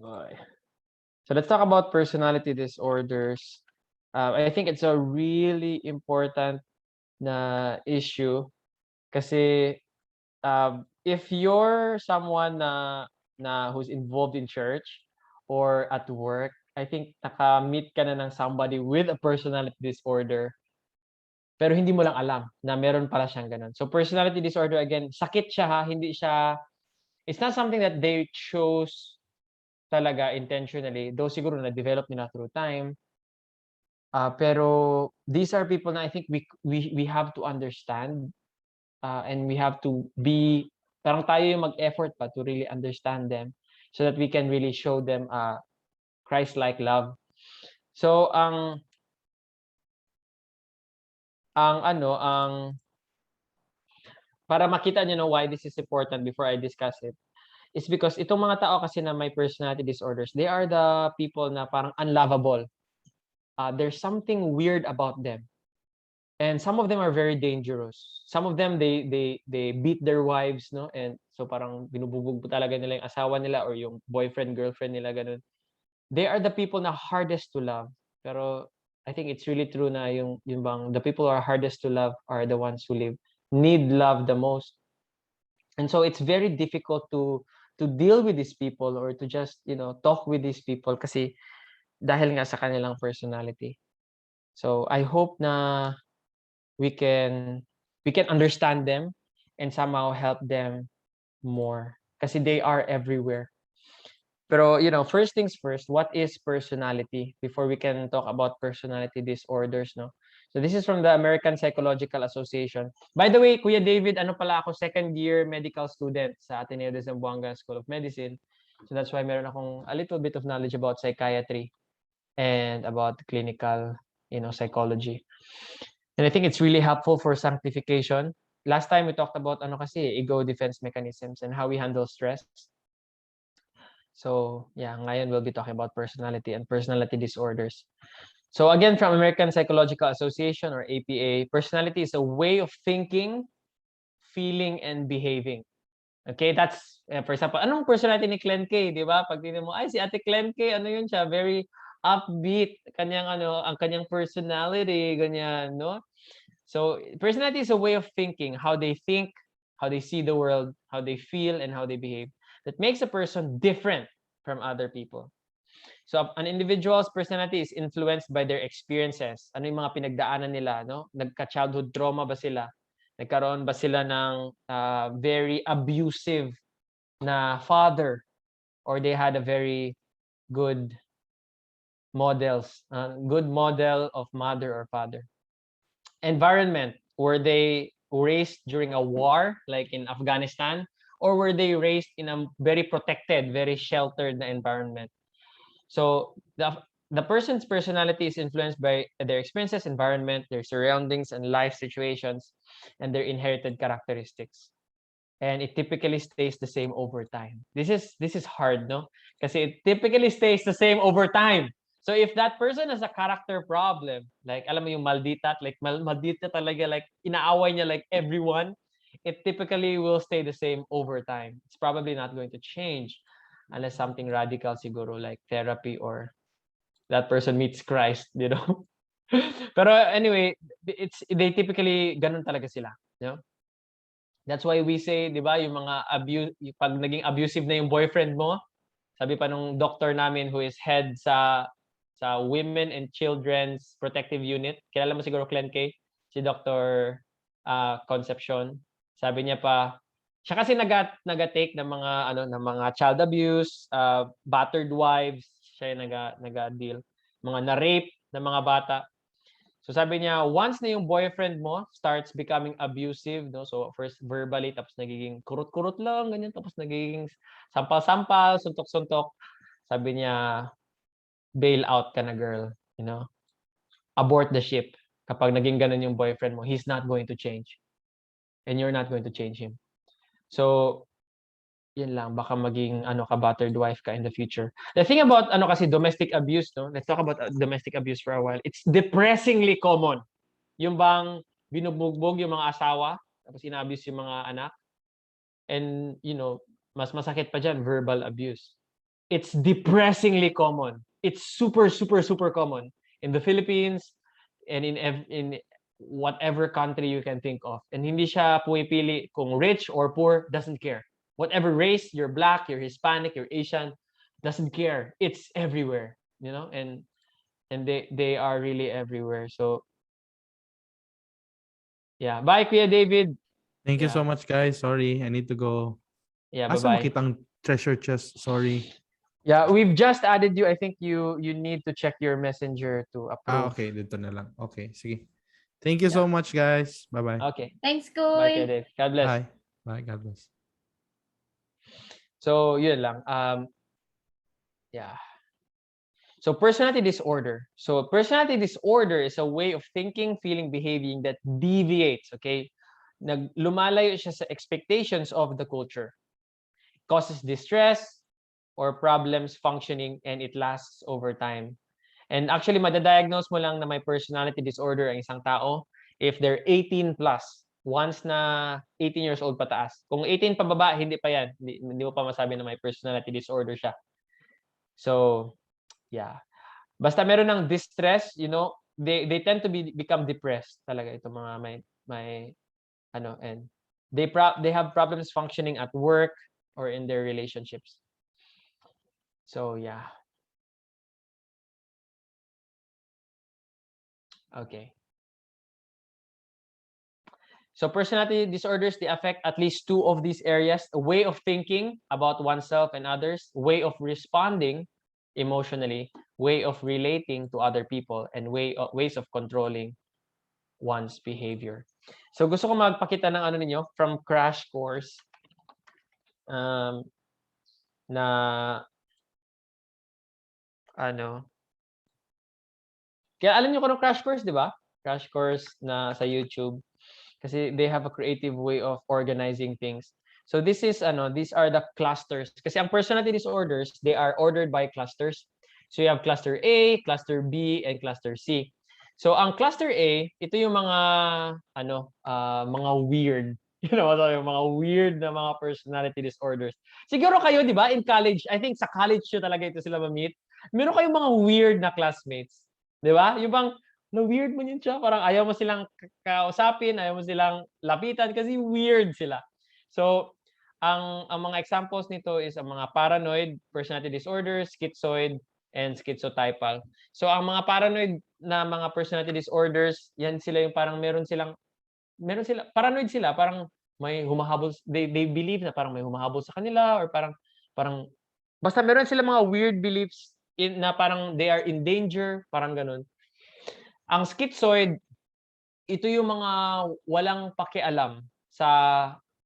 Okay. So let's talk about personality disorders. I think it's a really important na issue kasi if you're someone na who's involved in church or at work, I think naka-meet ka na ng somebody with a personality disorder pero hindi mo lang alam na meron pala siyang gano'n. So personality disorder again, sakit siya ha, hindi siya it's not something that they chose talaga intentionally, though siguro na-develop nila through time. Pero these are people na I think we have to understand, and we have to be parang tayo yung mag-effort pa to really understand them so that we can really show them, Christ-like love. So ang ano, ang para makita niyo 'no why this is important before I discuss it, is because itong mga tao kasi na may personality disorders, they are the people na parang unlovable. There's something weird about them. And some of them are very dangerous. Some of them they beat their wives 'no, and so parang binubugbog po talaga nila yung asawa nila or yung boyfriend, girlfriend nila gano'n. They are the people na hardest to love. Pero I think it's really true na yung bang the people who are hardest to love are the ones who need love the most. And so it's very difficult to deal with these people or to just, talk with these people kasi dahil nga sa kanilang personality. So I hope na we can we can understand them and somehow help them more kasi they are everywhere. Pero first things first, what is personality before we can talk about personality disorders, no? So this is from the American Psychological Association. By the way, Kuya David, ano pala ako, second year medical student sa Ateneo de Zamboanga School of Medicine. So that's why meron akong a little bit of knowledge about psychiatry and about clinical, psychology. And I think it's really helpful for sanctification. Last time we talked about ano kasi, ego defense mechanisms and how we handle stress. So, yeah, ngayon we'll be talking about personality and personality disorders. So again, from American Psychological Association or APA, personality is a way of thinking, feeling, and behaving. Okay, that's for example, anong personality ni Glenn K, 'di ba? Pag tingnan mo, ay si Ate Glenn K, ano 'yun siya, very upbeat, ang kanyang personality, ganyan, no? So personality is a way of thinking, how they think, how they see the world, how they feel, and how they behave. That makes a person different from other people. So an individual's personality is influenced by their experiences. Ano yung mga pinagdaanan nila, no? Nagka-childhood trauma ba sila? Nagkaroon ba sila ng very abusive na father, or they had a very good good model of mother or father? Environment, were they raised during a war like in Afghanistan, or were they raised in a very protected, very sheltered na environment? So the person's personality is influenced by their experiences, environment, their surroundings, and life situations, and their inherited characteristics. And it typically stays the same over time. This is hard, no? Kasi it typically stays the same over time. So if that person has a character problem, like alam mo yung maldita, like maldita talaga, like inaaway niya like everyone, it typically will stay the same over time. It's probably not going to change unless something radical siguro like therapy or that person meets Christ, you know. Pero anyway, they typically ganun talaga sila, you know? That's why we say, 'di ba, yung mga pag naging abusive na yung boyfriend mo, sabi pa nung doctor namin who is head sa Women and Children's Protective Unit. Kilala mo siguro Glenn K, si Dr. Concepcion. Sabi niya pa, siya kasi naga-take ng mga ano ng mga child abuse, battered wives, siya yung naga-deal, mga na-rape na mga bata. So sabi niya, once na yung boyfriend mo starts becoming abusive, no? So first verbally, tapos nagiging kurot-kurot lang, ganyan, tapos nagiging sampal-sampal, suntok-suntok. Sabi niya, bail out ka na girl, you know? Abort the ship. Kapag naging ganun yung boyfriend mo, he's not going to change. And you're not going to change him. So, yun lang, baka maging ano ka, battered wife ka in the future. The thing about ano kasi domestic abuse, no? Let's talk about domestic abuse for a while. It's depressingly common. Yung bang binubugbog yung mga asawa, tapos ina-abuse yung mga anak. And mas masakit pa diyan, verbal abuse. it's depressingly common. It's super, super, super common in the Philippines and in whatever country you can think of. And hindi siya pumipili kung rich or poor, doesn't care. Whatever race, you're black, you're Hispanic, you're Asian, doesn't care. It's everywhere, you know, and they are really everywhere. So yeah, bye Kuya David. Thank you so Yeah. much, guys. Sorry, I need to go. Yeah, Asa bye-bye. makitang treasure chest? Sorry. Yeah, we've just added you. I think you need to check your messenger to approve. Okay, dito na lang. Okay, sige. Thank you so Yeah. much, guys. Bye-bye. Okay. Thanks, Bye Kuya Kuy. Dave. God bless. Bye. Bye. God bless. So, yun lang. Yeah. So, personality disorder. So, personality disorder is a way of thinking, feeling, behaving that deviates, okay? Lumalayo siya sa expectations of the culture. Causes distress or problems functioning, and it lasts over time. And actually, madadiagnose mo lang na may personality disorder ang isang tao if they're 18 plus. Once na 18 years old pataas. Kung 18 pababa, hindi pa yan. Hindi mo pa masabi na may personality disorder siya. So, yeah. Basta meron ng distress, you know, they tend to become depressed talaga itong mga may ano, and they have problems functioning at work or in their relationships. So, yeah. Okay. So personality disorders, they affect at least two of these areas: a way of thinking about oneself and others, way of responding emotionally, way of relating to other people, and ways of controlling one's behavior. So gusto ko magpakita ng ano ninyo from crash course na ano. Kaya alam niyo kung crash course, di ba? Crash course na sa YouTube. Kasi they have a creative way of organizing things. So this is these are the clusters. Kasi ang personality disorders, they are ordered by clusters. So you have cluster A, cluster B, and cluster C. So ang cluster A, ito yung mga mga weird. You know, yung mga weird na mga personality disorders. Siguro kayo, di ba, in college, I think sa college yun talaga ito sila ma-meet. Meron kayong mga weird na classmates. Di ba? Yung bang na weird mo yun siya. Parang ayaw mo silang kausapin, ayaw mo silang lapitan kasi weird sila. So, ang mga examples nito is ang mga paranoid personality disorders, schizoid, and schizotypal. So, ang mga paranoid na mga personality disorders, yan sila yung parang paranoid sila, parang may humahabol, they believe na parang may humahabol sa kanila or parang basta meron sila mga weird beliefs na parang they are in danger, parang ganun. Ang schizoid, ito yung mga walang pakialam sa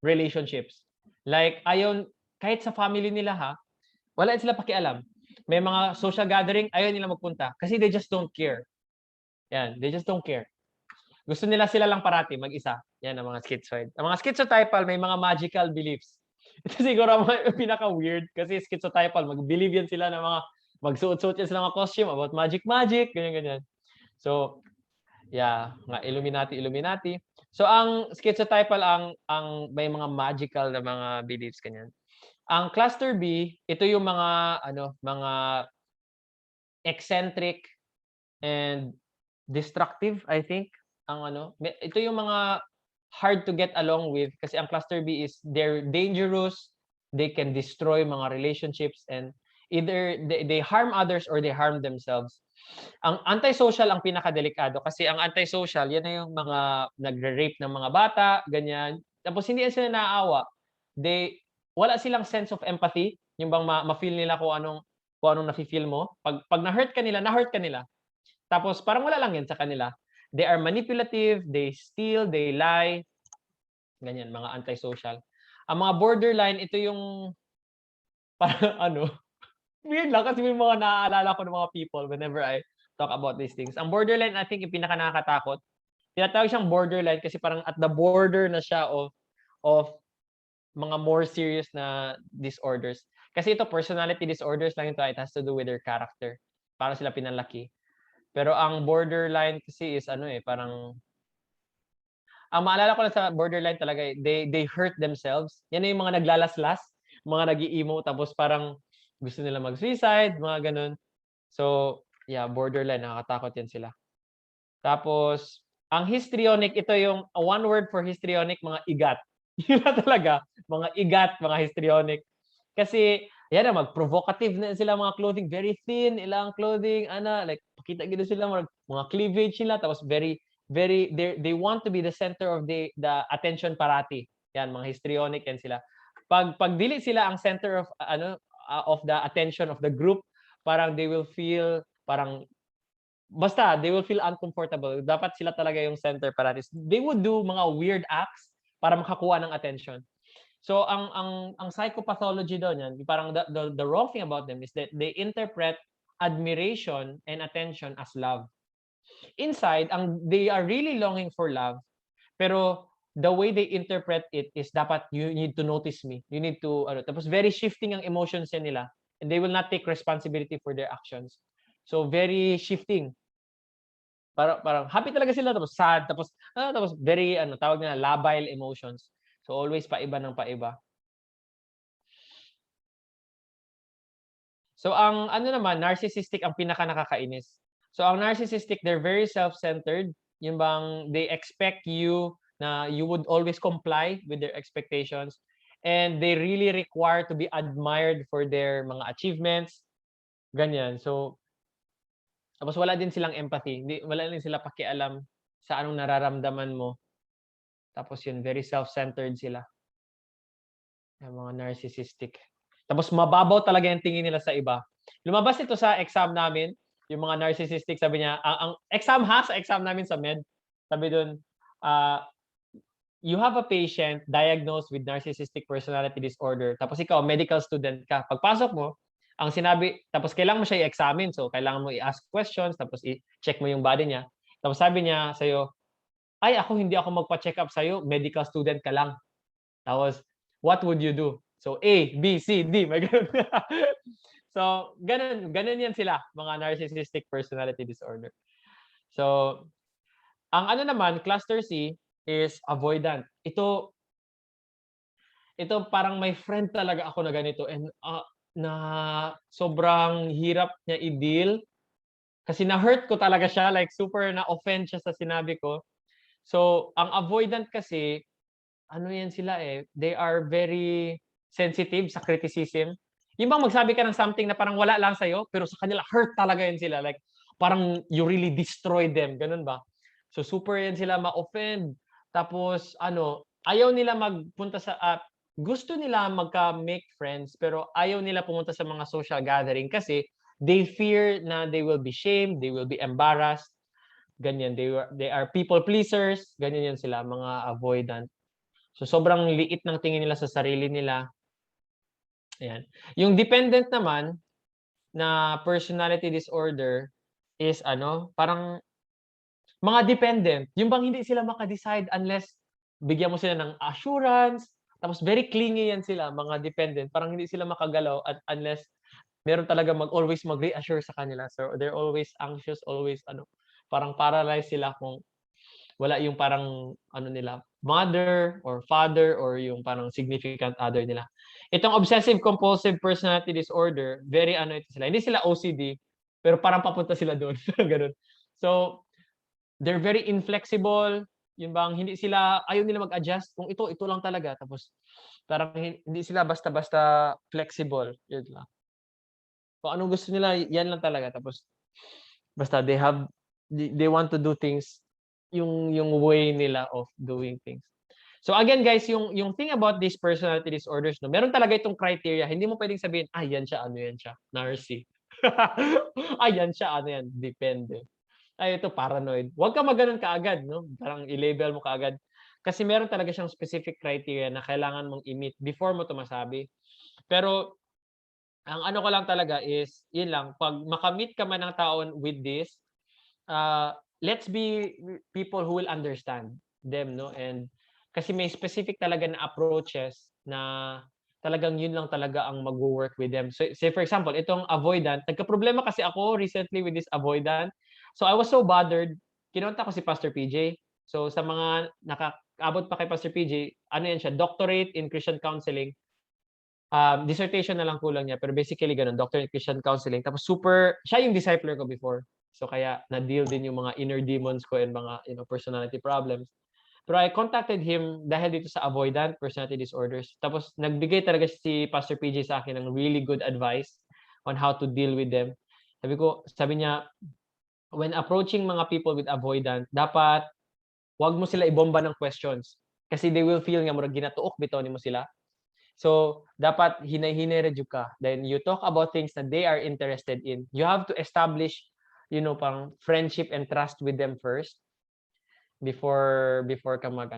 relationships. Like, kahit sa family nila wala sila pakialam. May mga social gathering, ayaw nila magpunta kasi they just don't care. Yan, they just don't care. Gusto nila sila lang parati, mag-isa. Yan ang mga schizoid. Ang mga schizotypal, may mga magical beliefs. Ito siguro ang pinaka-weird kasi schizotypal, mag-believe yan sila ng mga, magsuot-suot yan sila ng mga costume about magic, ganyan-ganyan. So, yeah, nga Illuminati. So ang schizotypal ang may mga magical na mga beliefs kanyan. Ang cluster B, ito yung mga eccentric and destructive, I think. Ito yung mga hard to get along with kasi ang cluster B is they're dangerous, they can destroy mga relationships, and either they harm others or they harm themselves. Ang antisocial ang pinakadelikado kasi ang antisocial, yan na yung mga nagre-rape ng mga bata, ganyan. Tapos hindi sila naaawa. Wala silang sense of empathy, yung bang ma-feel nila kung anong nafi-feel mo. Pag na-hurt ka nila, na-hurt ka nila. Tapos parang wala lang yan sa kanila. They are manipulative, they steal, they lie. Ganyan, mga antisocial. Ang mga borderline, ito yung parang weird lang kasi may mga naaalala ko ng mga people whenever I talk about these things. Ang borderline, I think, yung pinaka nakakatakot. Tinatawag siyang borderline kasi parang at the border na siya of mga more serious na disorders. Kasi ito, personality disorders lang ito. It has to do with their character. Para sila pinalaki. Pero ang borderline kasi is parang ang maalala ko lang sa borderline talaga, they hurt themselves. Yan na yung mga naglalaslas, mga nag-i-emo, tapos parang gusto nila mag-suicide, mga ganun. So, yeah, borderline, nakakatakot yan sila. Tapos, ang histrionic, ito yung one word for histrionic, mga igat. Yun na talaga, mga igat, mga histrionic. Kasi, yan na, mag-provocative na sila mga clothing, very thin, ilang clothing, like, pakita gito sila, mga cleavage nila, tapos they want to be the center of the attention parati. Yan, mga histrionic yan sila. Pag dili sila ang center of the attention of the group, parang they will feel, basta they will feel uncomfortable. Dapat sila talaga yung center parati. They would do mga weird acts para makakuha ng attention. So ang psychopathology doon yan, parang the wrong thing about them is that they interpret admiration and attention as love. Inside, they are really longing for love, pero the way they interpret it is dapat you need to notice me. You need to tapos very shifting ang emotions nila, and they will not take responsibility for their actions. So very shifting. Parang happy talaga sila, tapos sad, tapos very tawag nila labile emotions. So always paiba ng paiba. So ang naman, narcissistic ang pinaka nakakainis. So ang narcissistic, they're very self-centered. Yung bang they expect you na you would always comply with their expectations, and they really require to be admired for their mga achievements. Ganyan. So tapos wala din silang empathy. Wala din sila pakialam sa anong nararamdaman mo. Tapos yun, very self-centered sila. Yung mga narcissistic. Tapos mababaw talaga yung tingin nila sa iba. Lumabas ito sa exam namin, yung mga narcissistic, sabi niya, ang exam sa exam namin sa med, sabi doon, you have a patient diagnosed with narcissistic personality disorder. Tapos ikaw, medical student ka. Pagpasok mo, ang sinabi, tapos kailangan mo siya i-examine. So, kailangan mo i-ask questions, tapos i-check mo yung body niya. Tapos sabi niya sa'yo, ay, hindi ako magpa-check up sa'yo, medical student ka lang. Tapos, what would you do? So, A, B, C, D. May ganun. So, ganun yan sila, mga narcissistic personality disorder. So, ang naman, cluster C is avoidant. Ito parang may friend talaga ako na ganito, and na sobrang hirap niya i-deal kasi na-hurt ko talaga siya, like super na-offend siya sa sinabi ko. So, ang avoidant kasi, yan sila they are very sensitive sa criticism. Yung bang magsabi ka ng something na parang wala lang sa'yo, pero sa kanila hurt talaga yun sila. Like, parang you really destroy them. Ganun ba? So, super yan sila ma-offend. Tapos, ayaw nila magpunta sa gusto nila magka-make friends, pero ayaw nila pumunta sa mga social gathering kasi they fear na they will be shamed, they will be embarrassed. Ganyan, they are people pleasers. Ganyan yan sila, mga avoidant. So sobrang liit ng tingin nila sa sarili nila. Ayan. Yung dependent naman na personality disorder is parang mga dependent. Yung bang hindi sila maka-decide unless bigyan mo sila ng assurance. Tapos very clingy yan sila, mga dependent. Parang hindi sila makagalaw unless meron talaga always mag-reassure sa kanila. So they're always anxious, always parang paralyzed sila kung wala yung parang nila, mother or father or yung parang significant other nila. Itong obsessive compulsive personality disorder, very ito sila. Hindi sila OCD, pero parang papunta sila doon. Ganun. So they're very inflexible. Yung bang ayaw nila mag-adjust kung ito lang talaga, tapos parang hindi sila basta-basta flexible. Yun lang. Kung anong gusto nila, yan lang talaga. Tapos basta they want to do things yung way nila of doing things. So again guys, yung thing about these personality disorders, meron talaga itong criteria. Hindi mo pwedeng sabihin, yan siya, yan siya, narcy. Yan siya, yan, depende. Ito paranoid. Huwag ka maganon kaagad, no? Parang i-label mo kaagad. Kasi meron talaga siyang specific criteria na kailangan mong i-meet before mo ito masabi. Pero ang ko lang talaga is, yun lang, pag makamit ka man ng taon with this, let's be people who will understand them, no? And kasi may specific talaga na approaches na talagang yun lang talaga ang mag-work with them. So, say for example, itong avoidant, nagka-problema kasi ako recently with this avoidant. So I was so bothered, kinontak ko si Pastor PJ. So sa mga nakaabot pa kay Pastor PJ, yan siya, doctorate in Christian counseling. dissertation na lang kulang niya, pero basically ganun, doctorate in Christian counseling. Tapos siya yung discipler ko before. So kaya na-deal din yung mga inner demons ko and mga personality problems. Pero I contacted him dahil dito sa avoidant personality disorders. Tapos nagbigay talaga si Pastor PJ sa akin ng really good advice on how to deal with them. Sabi niya, when approaching mga people with avoidant, dapat wag mo sila ibomba ng questions. Kasi they will feel nga murag ginatuok bitaw nimo sila. So, dapat hinay-hinay radyo ka. Then you talk about things that they are interested in. You have to establish, pang friendship and trust with them first before ka mag.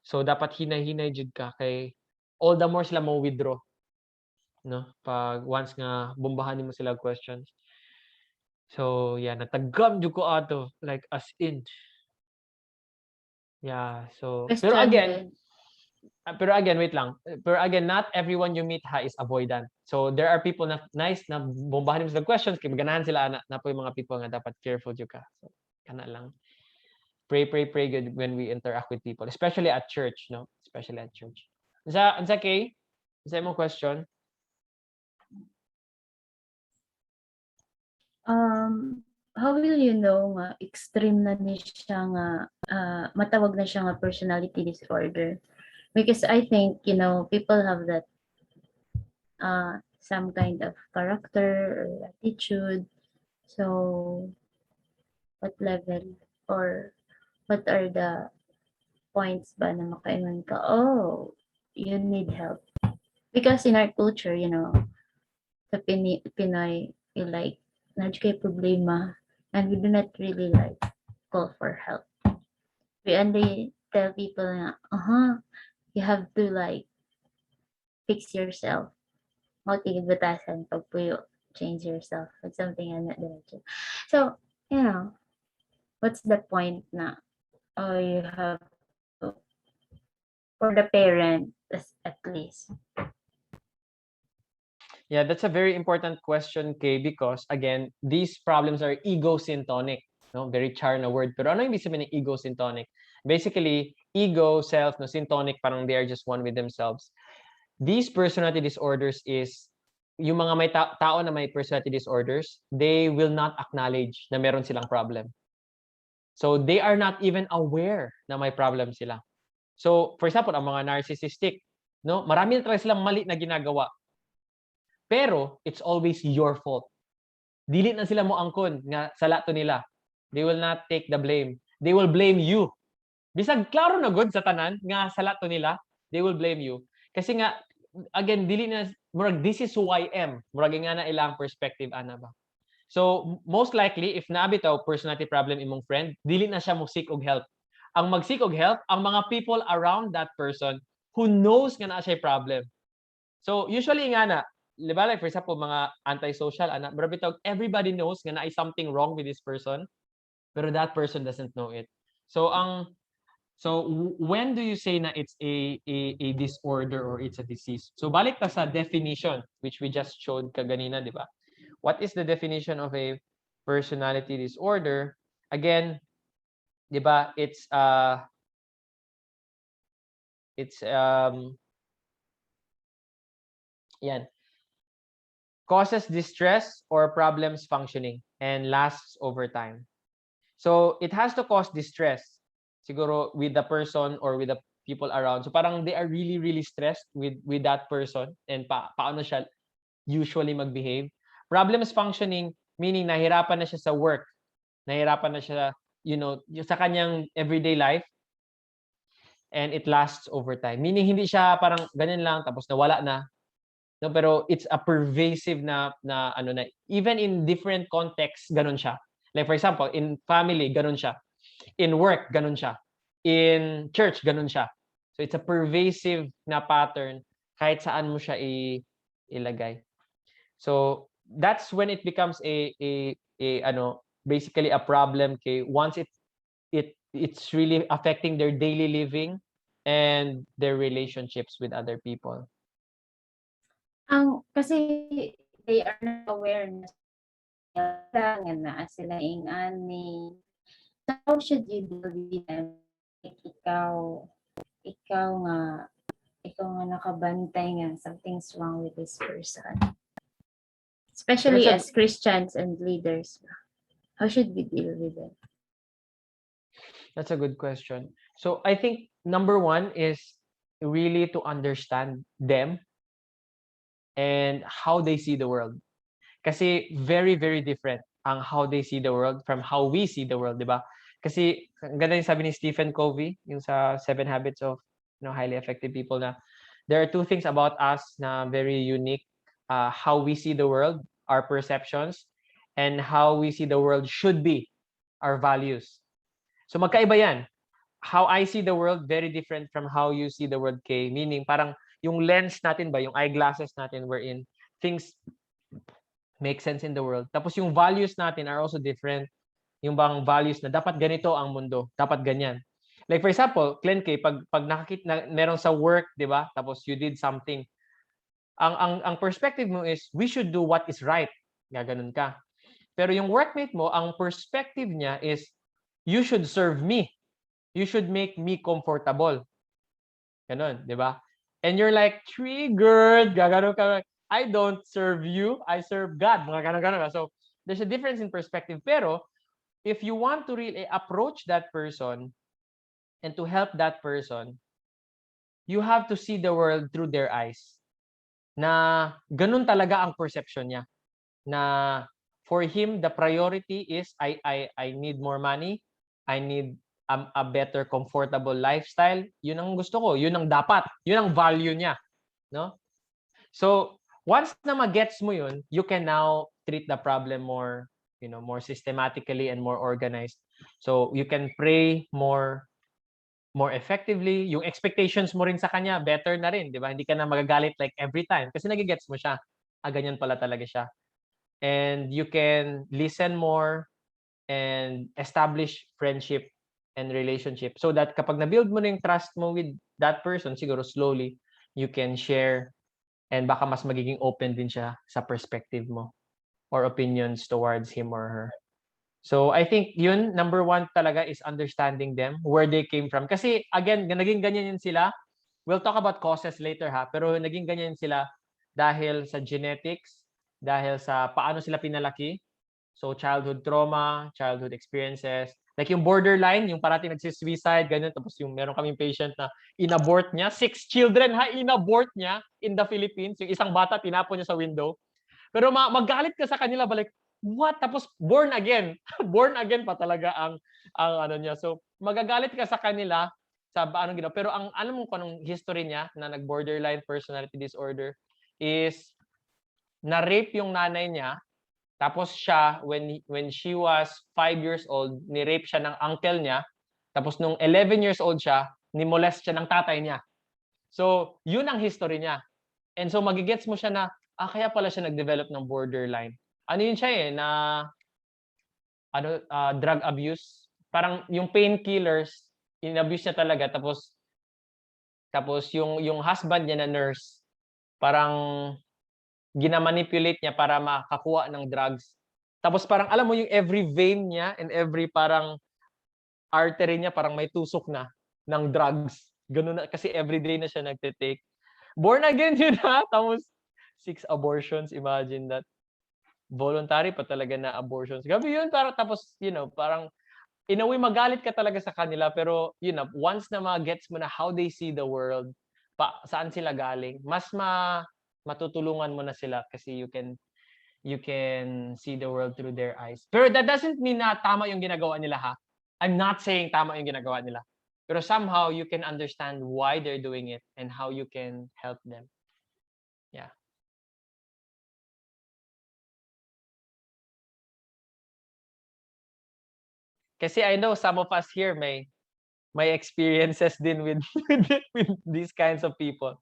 So, dapat hinay-hinay jud ka kay all the more sila mo withdraw, no? Pag once nga bombahan nimo sila questions. So, yeah, natagam jud ko ato like as in. Yeah, so pero again, wait lang. Pero again, not everyone you meet is avoidant. So there are people na nice na bombahan mo sila questions kay maganahan sila na po yung mga people nga dapat careful jud ka. So kana lang. Pray good when we interact with people, especially at church, no? Especially at church. Unsa kay? Unsa imong question? How will you know nga extreme na ni siya nga matawag na siya nga personality disorder? Because I think, people have that some kind of character or attitude. So, what level or what are the points ba na makaingon ka, oh, you need help? Because in our culture, sa Pinoy, we like, nandiyo kayo problema, and we do not really like call for help. We only tell people na, you have to like fix yourself. Tigid batasan, pagpuyo, change yourself. It's something I'm not diretso. So, what's the point na, you have to, for the parent, at least. Yeah, that's a very important question, Kay, because again, these problems are ego-syntonic. No? Very char na word. Pero ano yung ibig sabihin ng ego-syntonic? Basically, ego, self, no, syntonic, parang they are just one with themselves. These personality disorders is, yung mga may tao na may personality disorders, they will not acknowledge na meron silang problem. So, they are not even aware na may problem sila. So, for example, ang mga narcissistic, no? Marami na talaga silang mali na ginagawa. Pero, it's always your fault. Dili na sila mo angkon nga sala to nila. They will not take the blame. They will blame you. Bisag klaro na good sa tanan nga sala to nila, they will blame you. Kasi nga, again, dili na, murag, this is who I am. Murag nga na ilang perspective, ana ba? So, most likely, if naabitaw personality problem imong friend, dili na siya mo seek og help. Ang mag-seek og help, ang mga people around that person who knows nga na siya problem. So, usually nga na, diba, like for example, mga antisocial, everybody knows nga na is something wrong with this person, pero that person doesn't know it. So, when do you say na it's a disorder or it's a disease? So, balik ta sa definition, which we just showed kaganina, di ba? What is the definition of a personality disorder? Again, di ba, it's yan. Causes distress or problems functioning and lasts over time. So, it has to cause distress, siguro with the person or with the people around. So, parang they are really, really stressed with that person and paano siya usually mag-behave. Problems functioning, meaning nahirapan na siya sa work, nahirapan na siya, sa kanyang everyday life, and it lasts over time. Meaning, hindi siya parang ganyan lang, tapos nawala na. No, pero it's a pervasive na even in different contexts ganun siya. Like for example, in family ganun siya. In work ganun siya. In church ganun siya. So it's a pervasive na pattern kahit saan mo siya ilagay. So that's when it becomes basically a problem once it's really affecting their daily living and their relationships with other people. Kasi they are not aware na sila ingani. So how should you deal with them? Like ikaw ikaw nga nakabantay nga, something's wrong with this person. Especially That's as Christians and leaders. How should we deal with it? That's a good question. So I think number one is really to understand them and how they see the world. Kasi very, very different ang how they see the world from how we see the world, di ba? Kasi ang ganda yung sabi ni Stephen Covey, yung sa 7 Habits of Highly Effective People, na there are two things about us na very unique. How we see the world, our perceptions, and how we see the world should be, our values. So magkaiba yan. How I see the world, very different from how you see the world, Kay. Meaning, parang yung lens natin ba, yung eyeglasses natin wherein things make sense in the world. Tapos yung values natin are also different. Yung bang values na dapat ganito ang mundo, dapat ganyan. Like for example, Glenn Kay, pag nakakita na meron sa work, 'di ba? Tapos you did something. Ang perspective mo is we should do what is right. Gaganon ka. Pero yung workmate mo, ang perspective niya is you should serve me. You should make me comfortable. Ganon, 'di ba? And you're like, triggered, gaganon ka. I don't serve you, I serve God. Mga ganon. So, there's a difference in perspective. Pero, if you want to really approach that person and to help that person, you have to see the world through their eyes. Na ganun talaga ang perception niya. Na for him, the priority is I need more money. I need a better comfortable lifestyle. Yun ang gusto ko. Yun ang dapat. Yun ang value niya. No? So, once na magets mo yun, you can now treat the problem more, more systematically and more organized. So, you can pray more effectively. Yung expectations mo rin sa kanya, better na rin, di ba? Hindi ka na magagalit like every time kasi nagigets mo siya. Ganyan pala talaga siya. And you can listen more and establish friendship and relationship so that kapag na-build mo na yung trust mo with that person, siguro slowly, you can share and baka mas magiging open din siya sa perspective mo or opinions towards him or her. So I think yun, number one talaga is understanding them, where they came from. Kasi again, naging ganyan yun sila. We'll talk about causes later ha, pero naging ganyan sila dahil sa genetics, dahil sa paano sila pinalaki. So childhood trauma, childhood experiences. Like yung borderline, yung parating nagsisuicide, ganyan. Tapos yung meron kaming patient na inabort niya. 6 children ha, inabort niya in the Philippines. Yung isang bata, tinapon niya sa window. Pero magalit ka sa kanila, balik, what? Tapos born again. Born again pa talaga ang ano niya. So magagalit ka sa kanila sa anong ginawa. Pero ang alam mo kung anong history niya na nag-borderline personality disorder is na-rape yung nanay niya. Tapos siya, when she was 5 years old, ni-rape siya ng uncle niya. Tapos nung 11 years old siya, ni-molest siya ng tatay niya. So, yun ang history niya. And so, magigets mo siya na, kaya pala siya nag-develop ng borderline. Ano yun siya drug abuse. Parang yung painkillers, in-abuse niya talaga. Tapos yung husband niya na nurse, parang ginamanipulate niya para makakuha ng drugs. Tapos parang alam mo yung every vein niya and every parang artery niya parang may tusok na ng drugs. Ganun na kasi everyday na siya nagte-take. Born again yun ha. Tapos 6 abortions, imagine that. Voluntary pa talaga na abortions. Gabi yun, para tapos parang in a way magalit ka talaga sa kanila, pero once na ma-gets mo na how they see the world, saan sila galing, mas matutulungan mo na sila kasi you can see the world through their eyes. Pero that doesn't mean na tama yung ginagawa nila ha. I'm not saying tama yung ginagawa nila. Pero somehow you can understand why they're doing it and how you can help them. Yeah. Kasi I know some of us here may experiences din with these kinds of people.